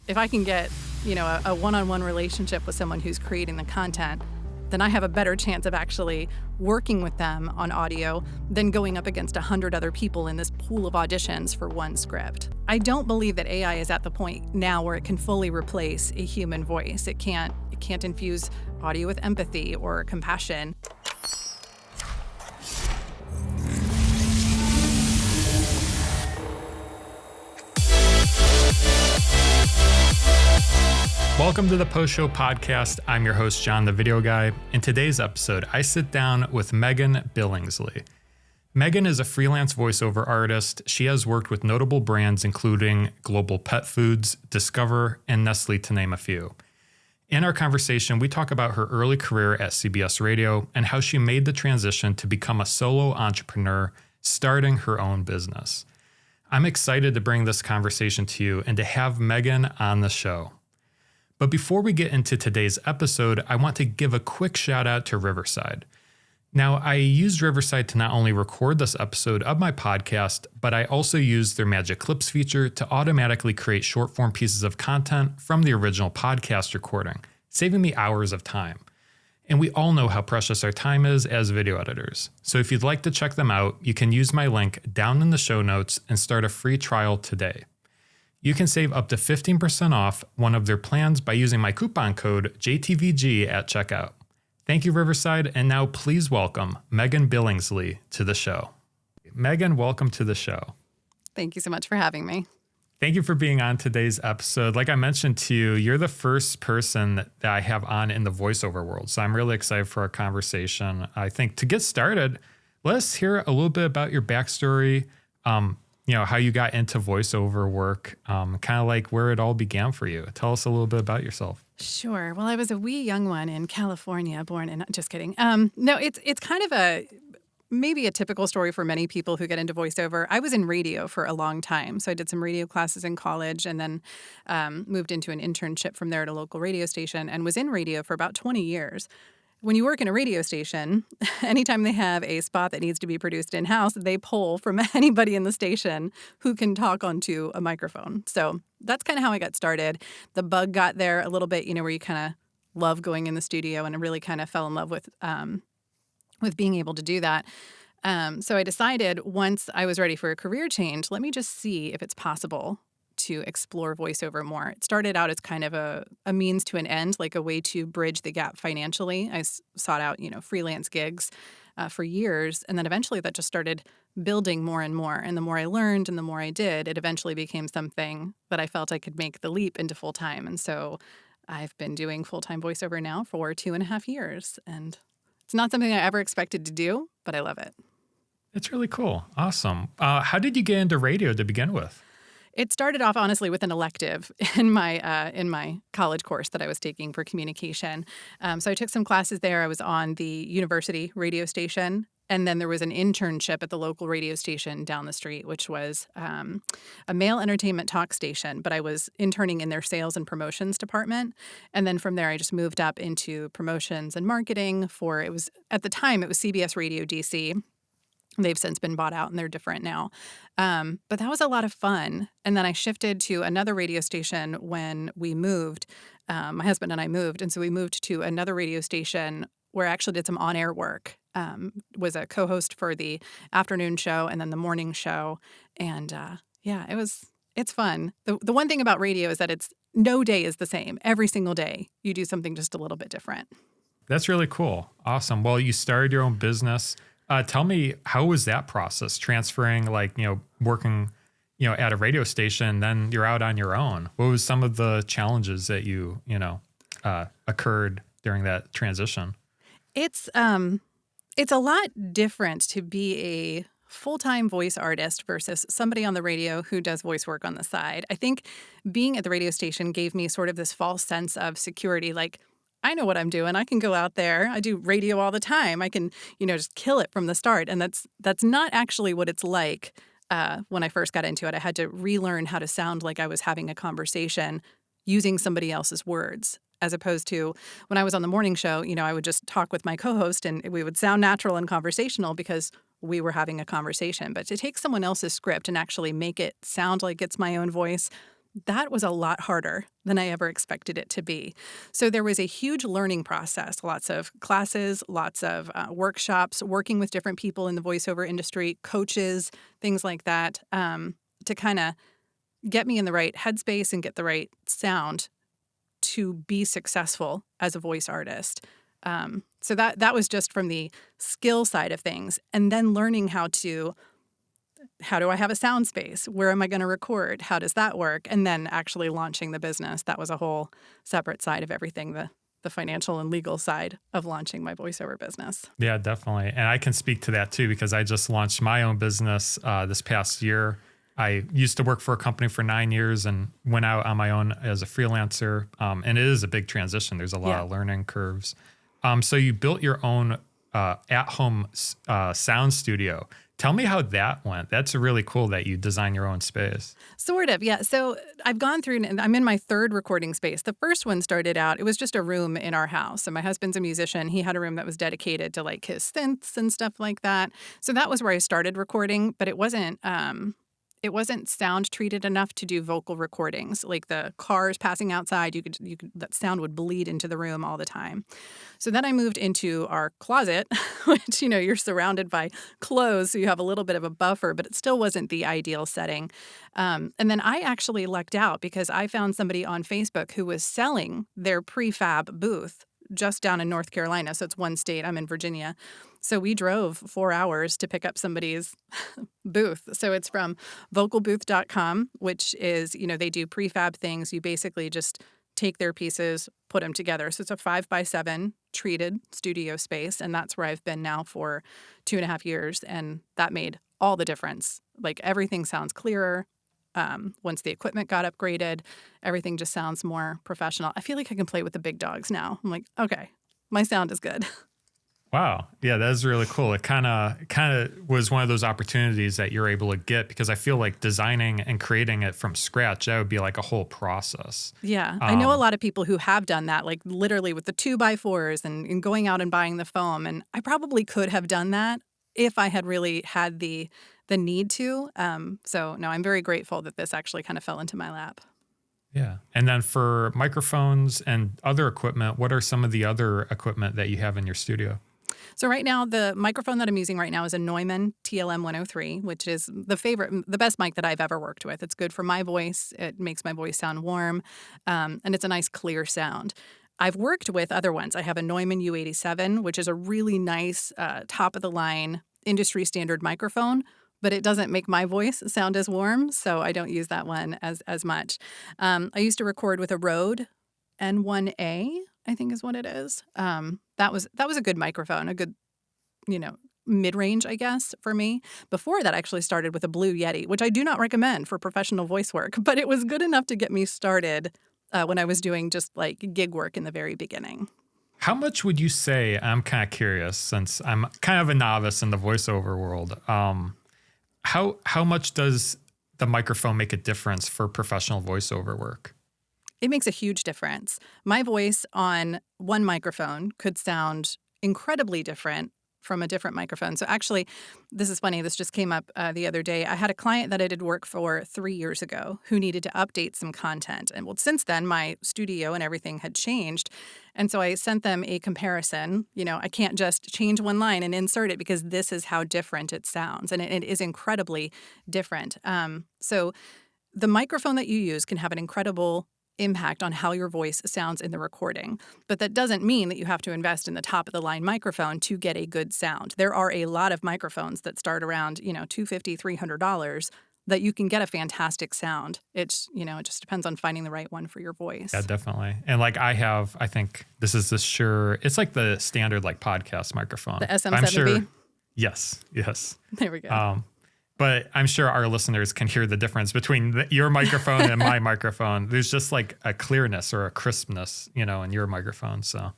If I can get, a one-on-one relationship with someone who's creating the content, then I have a better chance of actually working with them on audio than going up against 100 other people in this pool of auditions for one script. I don't believe that AI is at the point now where it can fully replace a human voice. It can't infuse audio with empathy or compassion. Welcome to the Post Show Podcast. I'm your host, John, the Video Guy. In today's episode, I sit down with Megan Billingsley. Megan is a freelance voiceover artist. She has worked with notable brands including Global Pet Foods, Discover, and Nestle, to name a few. In our conversation, we talk about her early career at CBS Radio and how she made the transition to become a solo entrepreneur, starting her own business. I'm excited to bring this conversation to you and to have Megan on the show. But before we get into today's episode, I want to give a quick shout out to Riverside. Now, I used Riverside to not only record this episode of my podcast, but I also used their Magic Clips feature to automatically create short form pieces of content from the original podcast recording, saving me hours of time. And we all know how precious our time is as video editors. So if you'd like to check them out, you can use my link down in the show notes and start a free trial today. You can save up to 15% off one of their plans by using my coupon code JTVG at checkout. Thank you, Riverside, and now please welcome Megan Billingsley to the show. Megan, welcome to the show. Thank you so much for having me. Thank you for being on today's episode. Like I mentioned to you, you're the first person that I have on in the voiceover world, so I'm really excited for our conversation. I think to get started, let's hear a little bit about your backstory, how you got into voiceover work, kind of like where it all began for you. Tell us a little bit about yourself. Sure. Well, I was a wee young one in California, born in, just kidding. No, it's kind of maybe a typical story for many people who get into voiceover. I was in radio for a long time. So I did some radio classes in college and then moved into an internship from there at a local radio station and was in radio for about 20 years. When you work in a radio station, anytime they have a spot that needs to be produced in-house, they pull from anybody in the station who can talk onto a microphone. So that's kind of how I got started. The bug got there a little bit, where you kind of love going in the studio, and I really kind of fell in love with being able to do that. So I decided once I was ready for a career change, let me just see if it's possible to explore voiceover more. It started out as kind of a means to an end, like a way to bridge the gap financially. I sought out, freelance gigs for years. And then eventually that just started building more and more. And the more I learned and the more I did, it eventually became something that I felt I could make the leap into full time. And so I've been doing full-time voiceover now for 2.5 years. And it's not something I ever expected to do, but I love it. It's really cool. Awesome. How did you get into radio to begin with? It started off, honestly, with an elective in my college course that I was taking for communication. So I took some classes there. I was on the university radio station, and then there was an internship at the local radio station down the street, which was a male entertainment talk station. But I was interning in their sales and promotions department. And then from there, I just moved up into promotions and marketing at the time, it was CBS Radio DC. They've since been bought out and they're different now. But that was a lot of fun. And then I shifted to another radio station when we moved. My husband and I moved. And so we moved to another radio station where I actually did some on-air work. Was a co-host for the afternoon show and then the morning show. And it's fun. The one thing about radio is that no day is the same. Every single day you do something just a little bit different. That's really cool. Awesome. Well, you started your own business. Tell me, how was that process, transferring, working, at a radio station, then you're out on your own? What was some of the challenges that occurred during that transition? It's a lot different to be a full-time voice artist versus somebody on the radio who does voice work on the side. I think being at the radio station gave me sort of this false sense of security, like, I know what I'm doing. I can go out there. I do radio all the time. I can, just kill it from the start. And that's not actually what it's like when I first got into it. I had to relearn how to sound like I was having a conversation using somebody else's words, as opposed to when I was on the morning show, I would just talk with my co-host and we would sound natural and conversational because we were having a conversation. But to take someone else's script and actually make it sound like it's my own voice, that was a lot harder than I ever expected it to be. So there was a huge learning process, lots of classes, lots of workshops, working with different people in the voiceover industry, coaches, things like that, to kind of get me in the right headspace and get the right sound to be successful as a voice artist. So that was just from the skill side of things. And then learning how do I have a sound space? Where am I going to record? How does that work? And then actually launching the business. That was a whole separate side of everything, the financial and legal side of launching my voiceover business. Yeah, definitely. And I can speak to that too, because I just launched my own business this past year. I used to work for a company for 9 years and went out on my own as a freelancer. And it is a big transition. There's a lot of learning curves. So you built your own at-home sound studio. Tell me how that went. That's really cool that you design your own space. Sort of, yeah. So I've gone through, and I'm in my third recording space. The first one started out, it was just a room in our house. And my husband's a musician. He had a room that was dedicated to like his synths and stuff like that. So that was where I started recording, but it wasn't sound treated enough to do vocal recordings. Like the cars passing outside, you could that sound would bleed into the room all the time. So then I moved into our closet, which, you're surrounded by clothes, so you have a little bit of a buffer, but it still wasn't the ideal setting. And then I actually lucked out because I found somebody on Facebook who was selling their prefab booth just down in North Carolina. So it's one state. I'm in Virginia. So we drove 4 hours to pick up somebody's booth. So it's from vocalbooth.com, which is, they do prefab things. You basically just take their pieces, put them together. So it's a 5x7 treated studio space. And that's where I've been now for 2.5 years. And that made all the difference. Like everything sounds clearer. Once the equipment got upgraded, everything just sounds more professional. I feel like I can play with the big dogs now. I'm like, okay, my sound is good. Wow. Yeah, that is really cool. It kind of was one of those opportunities that you're able to get, because I feel like designing and creating it from scratch, that would be like a whole process. Yeah. I know a lot of people who have done that, like literally with the 2x4s and going out and buying the foam. And I probably could have done that if I had really had the need to. So no, I'm very grateful that this actually kind of fell into my lap. Yeah. And then for microphones and other equipment, what are some of the other equipment that you have in your studio? So right now, the microphone that I'm using right now is a Neumann TLM 103, which is the best mic that I've ever worked with. It's good for my voice. It makes my voice sound warm, and it's a nice clear sound. I've worked with other ones. I have a Neumann U87, which is a really nice top-of-the-line industry standard microphone, but it doesn't make my voice sound as warm, so I don't use that one as much. I used to record with a Rode N1A, I think is what it is. That was a good microphone, a good, mid-range, I guess, for me. Before that, I actually started with a Blue Yeti, which I do not recommend for professional voice work, but it was good enough to get me started when I was doing just like gig work in the very beginning. How much would you say, I'm kind of curious since I'm kind of a novice in the voiceover world, how much does the microphone make a difference for professional voiceover work? It makes a huge difference. My voice on one microphone could sound incredibly different from a different microphone. So actually, this is funny. This just came up the other day. I had a client that I did work for 3 years ago who needed to update some content. And well, since then, my studio and everything had changed. And so I sent them a comparison. I can't just change one line and insert it because this is how different it sounds. And it is incredibly different. So the microphone that you use can have an incredible impact on how your voice sounds in the recording. But that doesn't mean that you have to invest in the top of the line microphone to get a good sound. There are a lot of microphones that start around, $250, $300 that you can get a fantastic sound. It's, it just depends on finding the right one for your voice. Yeah, definitely. And like I think this is the Shure, it's like the standard like podcast microphone. The SM7B? Yes. There we go. But I'm sure our listeners can hear the difference between your microphone and my microphone. There's just like a clearness or a crispness, in your microphone. So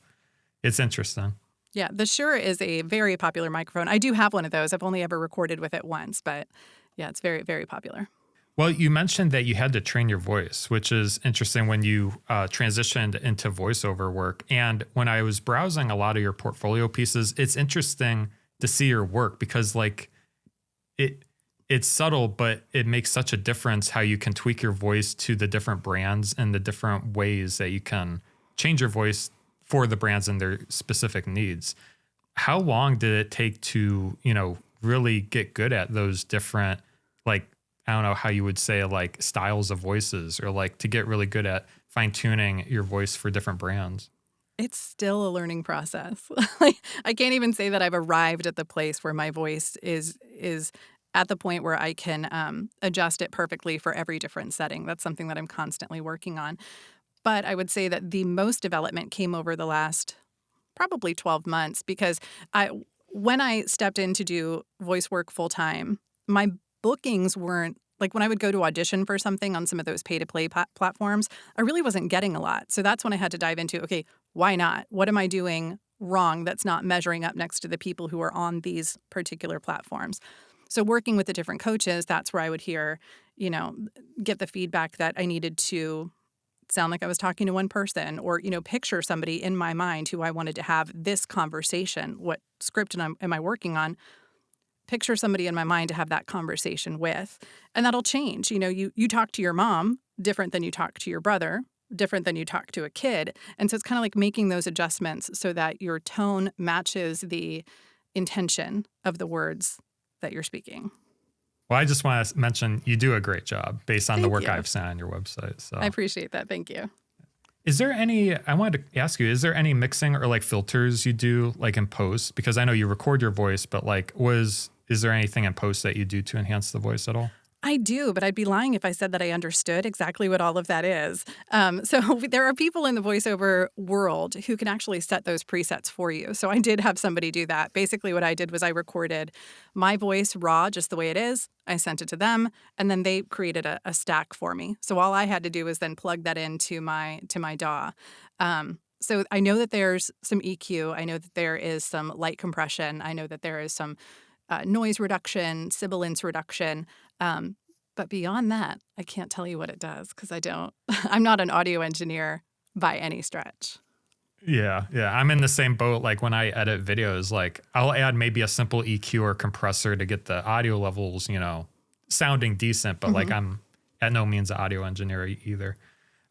it's interesting. Yeah, the Shure is a very popular microphone. I do have one of those. I've only ever recorded with it once, but yeah, it's very, very popular. Well, you mentioned that you had to train your voice, which is interesting when you transitioned into voiceover work. And when I was browsing a lot of your portfolio pieces, it's interesting to see your work because like it's subtle, but it makes such a difference how you can tweak your voice to the different brands and the different ways that you can change your voice for the brands and their specific needs. How long did it take to, really get good at those different, like, I don't know how you would say, like, styles of voices, or like to get really good at fine tuning your voice for different brands? It's still a learning process. Like, I can't even say that I've arrived at the place where my voice is at the point where I can adjust it perfectly for every different setting. That's something that I'm constantly working on. But I would say that the most development came over the last probably 12 months, because when I stepped in to do voice work full time, my bookings weren't like, when I would go to audition for something on some of those pay to play platforms, I really wasn't getting a lot. So that's when I had to dive into, okay, why not? What am I doing wrong that's not measuring up next to the people who are on these particular platforms? So working with the different coaches, that's where I would hear, get the feedback that I needed to sound like I was talking to one person, or, picture somebody in my mind who I wanted to have this conversation. What script am I working on? Picture somebody in my mind to have that conversation with. And that'll change. You talk to your mom different than you talk to your brother, different than you talk to a kid. And so it's kind of like making those adjustments so that your tone matches the intention of the words that you're speaking. Well, I just want to mention you do a great job based on the Thank work you. I've seen on your website. So I appreciate that. Thank you. I wanted to ask you, is there any mixing or like filters you do like in post? Because I know you record your voice, but like is there anything in post that you do to enhance the voice at all? I do, but I'd be lying if I said that I understood exactly what all of that is. So there are people in the voiceover world who can actually set those presets for you. So I did have somebody do that. Basically, what I did was I recorded my voice raw, just the way it is. I sent it to them, and then they created a stack for me. So all I had to do was then plug that into my DAW. So I know that there's some EQ. I know that there is some light compression. I know that there is some noise reduction, sibilance reduction. But beyond that, I can't tell you what it does because I don't. I'm not an audio engineer by any stretch. Yeah. I'm in the same boat. Like when I edit videos, like I'll add maybe a simple EQ or compressor to get the audio levels, sounding decent, but like I'm at no means an audio engineer either.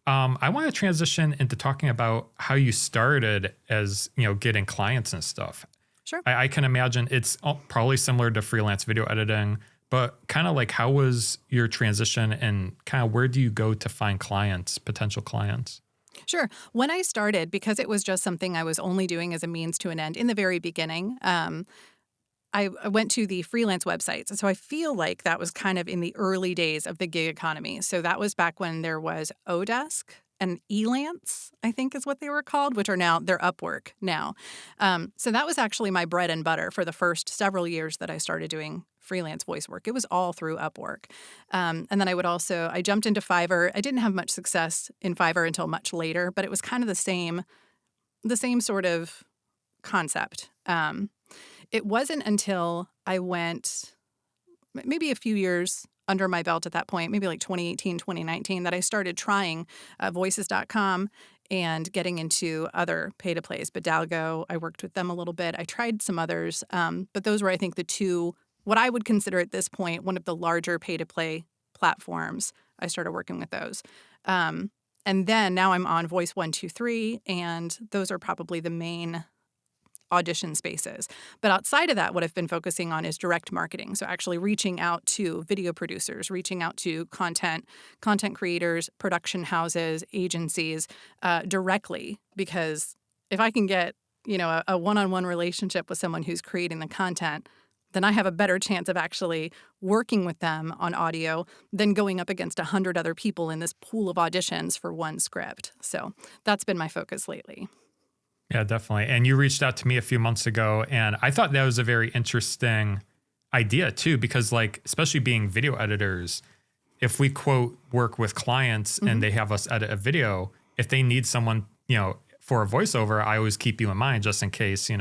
I want to transition into talking about how you started as, getting clients and stuff. Sure. I can imagine it's probably similar to freelance video editing, but kind of like how was your transition and kind of where do you go to find clients, potential clients? Sure. When I started, because it was just something I was only doing as a means to an end in the very beginning, I went to the freelance websites. So I feel like that was kind of in the early days of the gig economy. So that was back when there was Odesk and Elance, I think is what they were called, which are now, they're Upwork now. So that was actually my bread and butter for the first several years that I started doing freelance voice work. It was all through Upwork. And then I jumped into Fiverr. I didn't have much success in Fiverr until much later, but it was kind of the same sort of concept. It wasn't until I went maybe a few years under my belt at that point, maybe like 2018, 2019, that I started trying voices.com and getting into other pay-to-plays. Bidalgo, I worked with them a little bit. I tried some others, but those were, I think, the two, what I would consider at this point, one of the larger pay-to-play platforms. I started working with those. And then now I'm on Voice 123, and those are probably the main audition spaces. But outside of that, what I've been focusing on is direct marketing. So actually reaching out to video producers, reaching out to content creators, production houses, agencies directly. Because if I can get, a one-on-one relationship with someone who's creating the content, then I have a better chance of actually working with them on audio than going up against 100 other people in this pool of auditions for one script. So that's been my focus lately. Yeah, definitely. And you reached out to me a few months ago, and I thought that was a very interesting idea too, because like, especially being video editors, if we quote work with clients and they have us edit a video, if they need someone, for a voiceover, I always keep you in mind just in case,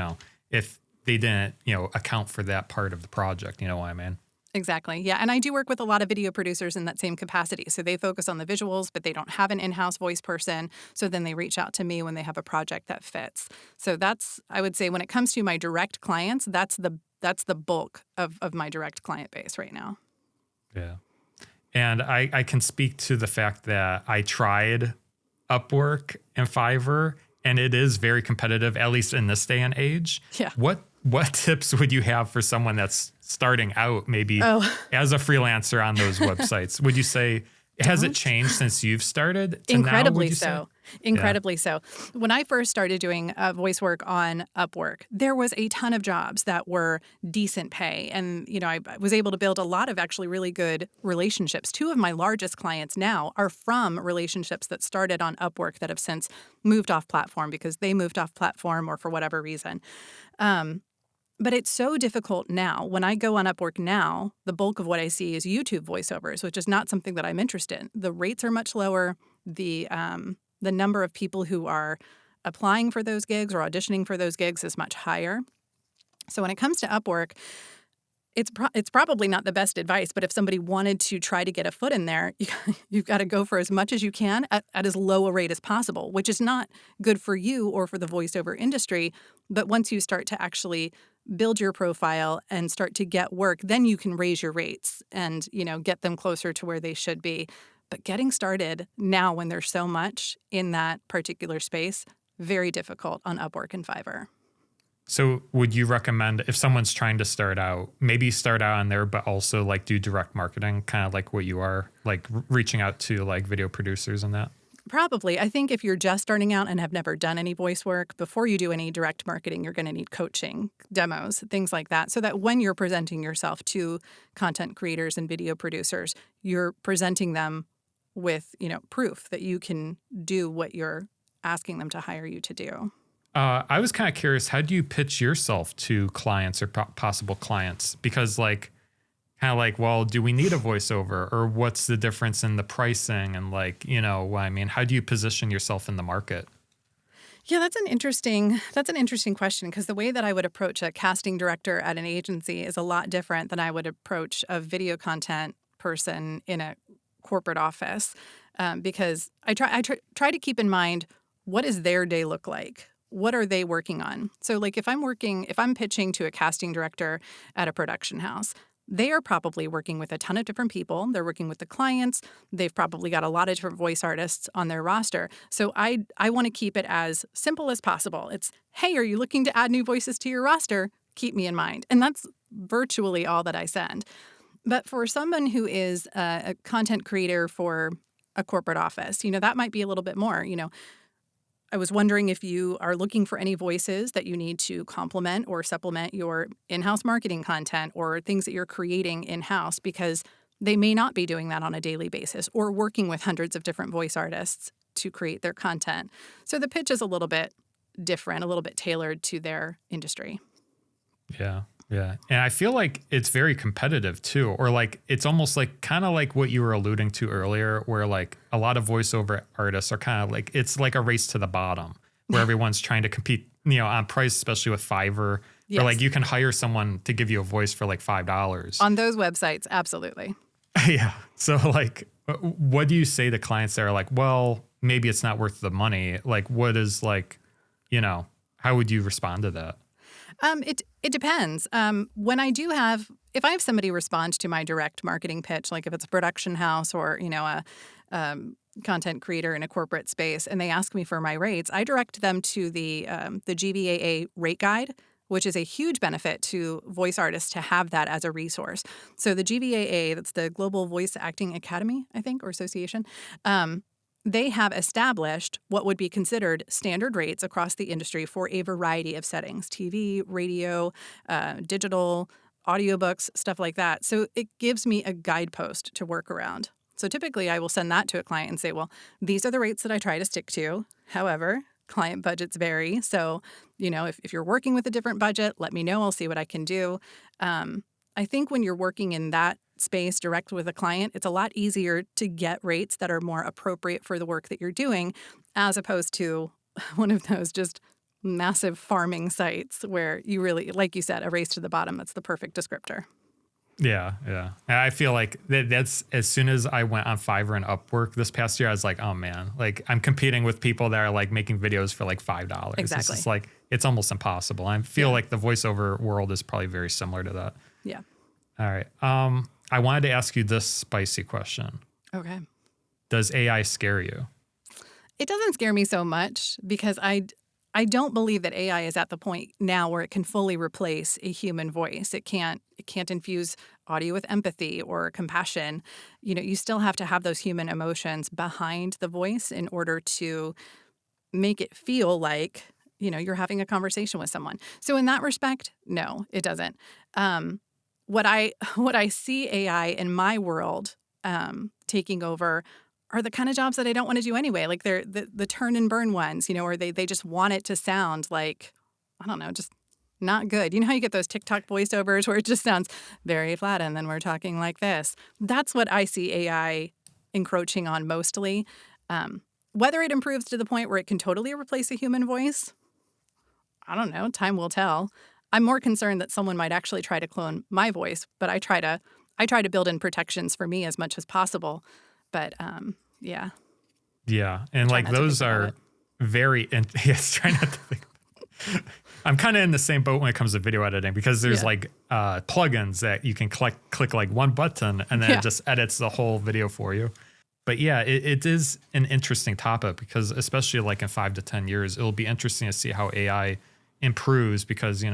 if they didn't, account for that part of the project, you know what I mean? Exactly. Yeah. And I do work with a lot of video producers in that same capacity. So they focus on the visuals, but they don't have an in-house voice person. So then they reach out to me when they have a project that fits. So that's, I would say, when it comes to my direct clients, that's the bulk of my direct client base right now. Yeah. And I can speak to the fact that I tried Upwork and Fiverr, and it is very competitive, at least in this day and age. Yeah. What tips would you have for someone that's starting out maybe Oh. as a freelancer on those websites? Would you say, has it changed since you've started to now, would you say? Incredibly so. When I first started doing voice work on Upwork, there was a ton of jobs that were decent pay. And, I was able to build a lot of actually really good relationships. Two of my largest clients now are from relationships that started on Upwork that have since moved off platform because they moved off platform or for whatever reason. But it's so difficult now. When I go on Upwork now, the bulk of what I see is YouTube voiceovers, which is not something that I'm interested in. The rates are much lower. The number of people who are applying for those gigs or auditioning for those gigs is much higher. So when it comes to Upwork, it's probably not the best advice, but if somebody wanted to try to get a foot in there, you've got to go for as much as you can at as low a rate as possible, which is not good for you or for the voiceover industry. But once you start to actually build your profile and start to get work, then you can raise your rates and, get them closer to where they should be. But getting started now when there's so much in that particular space, very difficult on Upwork and Fiverr. So would you recommend if someone's trying to start out, maybe start out on there, but also like do direct marketing, kind of like what you are, like reaching out to like video producers and that? Probably. I think if you're just starting out and have never done any voice work, before you do any direct marketing, you're going to need coaching, demos, things like that, so that when you're presenting yourself to content creators and video producers, you're presenting them with, proof that you can do what you're asking them to hire you to do. I was kind of curious, how do you pitch yourself to clients or possible clients? Because well, do we need a voiceover, or what's the difference in the pricing? And how do you position yourself in the market? Yeah, that's an interesting question, because the way that I would approach a casting director at an agency is a lot different than I would approach a video content person in a corporate office, because I try to keep in mind, what does their day look like? What are they working on? So if I'm pitching to a casting director at a production house, they are probably working with a ton of different people. They're working with the clients. They've probably got a lot of different voice artists on their roster. So I want to keep it as simple as possible. It's, hey, are you looking to add new voices to your roster? Keep me in mind. And that's virtually all that I send. But for someone who is a content creator for a corporate office, that might be a little bit more. I was wondering if you are looking for any voices that you need to complement or supplement your in-house marketing content or things that you're creating in-house, because they may not be doing that on a daily basis or working with hundreds of different voice artists to create their content. So the pitch is a little bit different, a little bit tailored to their industry. Yeah. Yeah. And I feel like it's very competitive too, or it's almost kind of like what you were alluding to earlier, where a lot of voiceover artists are kind of it's like a race to the bottom where everyone's trying to compete, on price, especially with Fiverr, yes. Where you can hire someone to give you a voice for $5. On those websites, absolutely. Yeah. So what do you say to clients that are well, maybe it's not worth the money? What is how would you respond to that? It depends. When if I have somebody respond to my direct marketing pitch, like if it's a production house or, a content creator in a corporate space, and they ask me for my rates, I direct them to the GVAA rate guide, which is a huge benefit to voice artists to have that as a resource. So the GVAA, that's the Global Voice Acting Academy, I think, or Association, they have established what would be considered standard rates across the industry for a variety of settings: TV, radio, digital, audiobooks, stuff like that. So it gives me a guidepost to work around. So typically I will send that to a client and say, well, these are the rates that I try to stick to. However, client budgets vary. So, if you're working with a different budget, let me know. I'll see what I can do. I think when you're working in that space direct with a client, it's a lot easier to get rates that are more appropriate for the work that you're doing, as opposed to one of those just massive farming sites where you really, like you said, a race to the bottom. That's the perfect descriptor. Yeah, yeah. And I feel like that's, as soon as I went on Fiverr and Upwork this past year, I was like, oh man, I'm competing with people that are making videos for $5. Exactly. It's just it's almost impossible. I feel like the voiceover world is probably very similar to that. Yeah. All right. I wanted to ask you this spicy question. Okay. Does AI scare you? It doesn't scare me so much because I don't believe that AI is at the point now where it can fully replace a human voice. It can't infuse audio with empathy or compassion. You still have to have those human emotions behind the voice in order to make it feel like, you're having a conversation with someone. So in that respect, no, it doesn't. What I see AI in my world taking over are the kind of jobs that I don't want to do anyway. Like they're the turn and burn ones, or they just want it to sound like, I don't know, just not good. You know how you get those TikTok voiceovers where it just sounds very flat and then we're talking like this? That's what I see AI encroaching on mostly. Whether it improves to the point where it can totally replace a human voice, I don't know. Time will tell. I'm more concerned that someone might actually try to clone my voice, but I try to build in protections for me as much as possible. But yeah. Yeah. And Try like not to those think about are it. very, yes, try not to think. I'm kind of in the same boat when it comes to video editing because there's Yeah. like plugins that you can click like one button and then Yeah. it just edits the whole video for you. But yeah, it is an interesting topic because especially like in 5 to 10 years, it'll be interesting to see how AI improves because,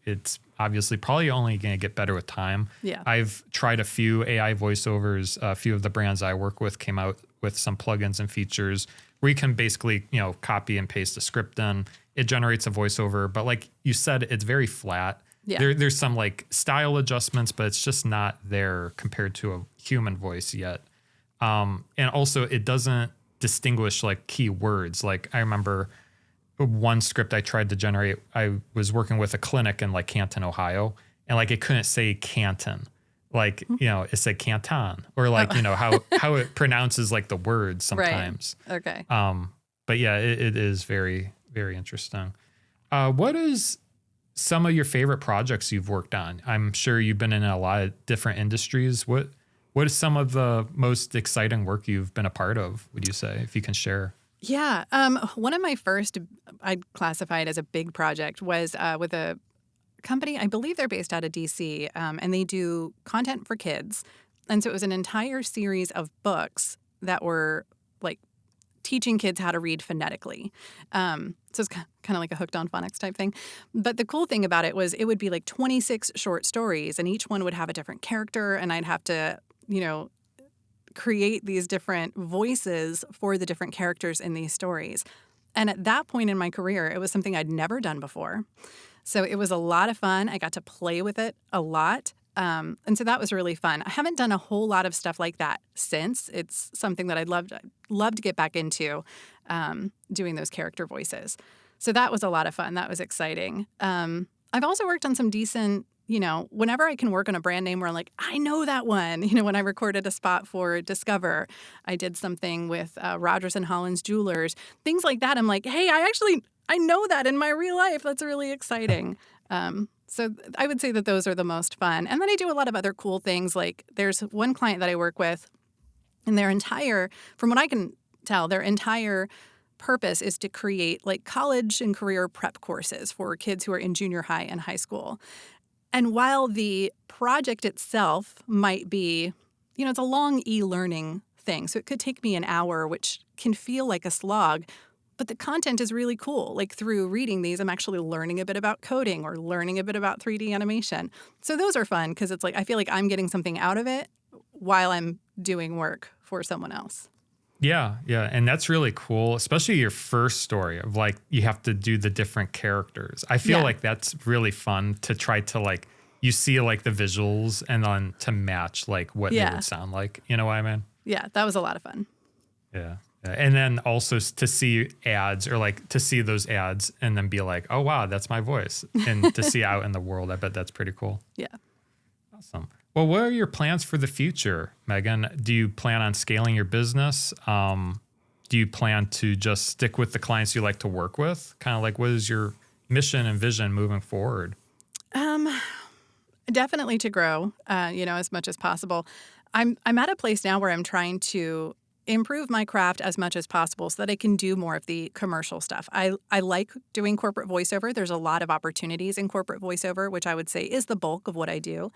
it's obviously probably only going to get better with time. Yeah. I've tried a few AI voiceovers. A few of the brands I work with came out with some plugins and features where you can basically, copy and paste a script in. It generates a voiceover, but like you said, it's very flat. Yeah. There's some like style adjustments, but it's just not there compared to a human voice yet. And also it doesn't distinguish like key words. Like I remember one script I tried to generate, I was working with a clinic in like Canton, Ohio, and like it couldn't say Canton. Like, it said Canton or like, how it pronounces like the words sometimes. Right. Okay. But yeah, it is very, very interesting. What is some of your favorite projects you've worked on? I'm sure you've been in a lot of different industries. What is some of the most exciting work you've been a part of, would you say, if you can share? Yeah. One of my first, I'd classify it as a big project, was with a company. I believe they're based out of DC, and they do content for kids. And so it was an entire series of books that were like teaching kids how to read phonetically. So it's kind of like a hooked on phonics type thing. But the cool thing about it was it would be like 26 short stories, and each one would have a different character, and I'd have to, create these different voices for the different characters in these stories. And at that point in my career, it was something I'd never done before. So it was a lot of fun. I got to play with it a lot. And so that was really fun. I haven't done a whole lot of stuff like that since. It's something that I'd love to get back into, doing those character voices. So that was a lot of fun. That was exciting. I've also worked on some decent, whenever I can work on a brand name where I'm like, I know that one. When I recorded a spot for Discover, I did something with Rogers and Hollins Jewelers, things like that. I'm like, hey, I know that in my real life. That's really exciting. So I would say that those are the most fun. And then I do a lot of other cool things. Like there's one client that I work with, and from what I can tell, their entire purpose is to create like college and career prep courses for kids who are in junior high and high school. And while the project itself might be, it's a long e-learning thing, so it could take me an hour, which can feel like a slog, but the content is really cool. Like through reading these, I'm actually learning a bit about coding or learning a bit about 3D animation. So those are fun because it's like I feel like I'm getting something out of it while I'm doing work for someone else. Yeah. And that's really cool, especially your first story of like you have to do the different characters. I feel like that's really fun to try to like, you see like the visuals and then to match like what they would sound like. You know what I mean? Yeah, that was a lot of fun. Yeah. And then also to see ads or like to see those ads and then be like, oh, wow, that's my voice. And to see out in the world, I bet that's pretty cool. Yeah. Awesome. Well, what are your plans for the future, Megan? Do you plan on scaling your business? Do you plan to just stick with the clients you like to work with? Kind of like what is your mission and vision moving forward? Definitely to grow, as much as possible. I'm at a place now where I'm trying to improve my craft as much as possible so that I can do more of the commercial stuff. I like doing corporate voiceover. There's a lot of opportunities in corporate voiceover, which I would say is the bulk of what I do.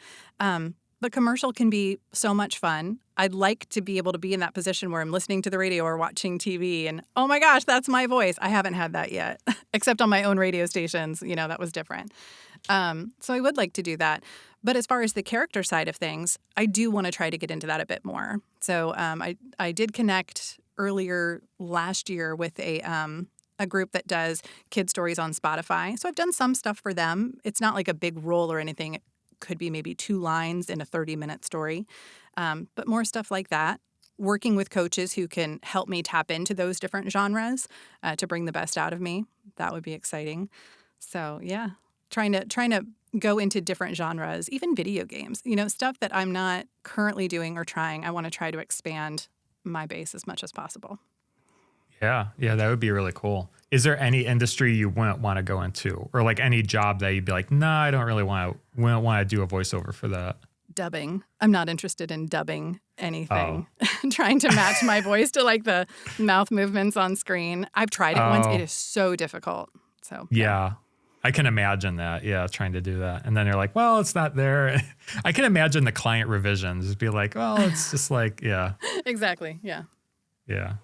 The commercial can be so much fun. I'd like to be able to be in that position where I'm listening to the radio or watching TV and, oh my gosh, that's my voice. I haven't had that yet, except on my own radio stations. That was different. So I would like to do that. But as far as the character side of things, I do want to try to get into that a bit more. So I did connect earlier last year with a group that does kid stories on Spotify. So I've done some stuff for them. It's not like a big role or anything. It could be maybe 2 lines in a 30-minute story. But more stuff like that. Working with coaches who can help me tap into those different genres to bring the best out of me. That would be exciting. So yeah, trying to go into different genres, even video games, stuff that I'm not currently doing or trying. I want to try to expand my base as much as possible. Yeah, that would be really cool. Is there any industry you wouldn't want to go into, or like any job that you'd be like, nah, I don't really want to do a voiceover for that? Dubbing. I'm not interested in dubbing anything. Trying to match my voice to like the mouth movements on screen. I've tried it once. It is so difficult. So yeah. I can imagine that. Yeah, trying to do that. And then you're like, well, it's not there. I can imagine the client revisions. It'd be like, well, it's just like, yeah. Exactly. Yeah. Yeah.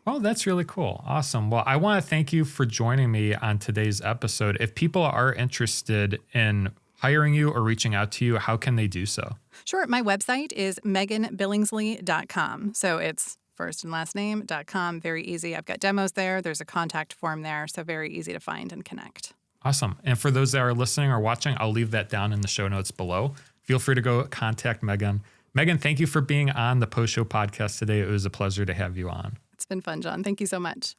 Oh, that's really cool. Awesome. Well, I want to thank you for joining me on today's episode. If people are interested in hiring you or reaching out to you, how can they do so? Sure. My website is meganbillingsley.com. So it's first and last name.com. Very easy. I've got demos there. There's a contact form there. So very easy to find and connect. Awesome. And for those that are listening or watching, I'll leave that down in the show notes below. Feel free to go contact Megan. Megan, thank you for being on the Post Show podcast today. It was a pleasure to have you on. It's been fun, John. Thank you so much.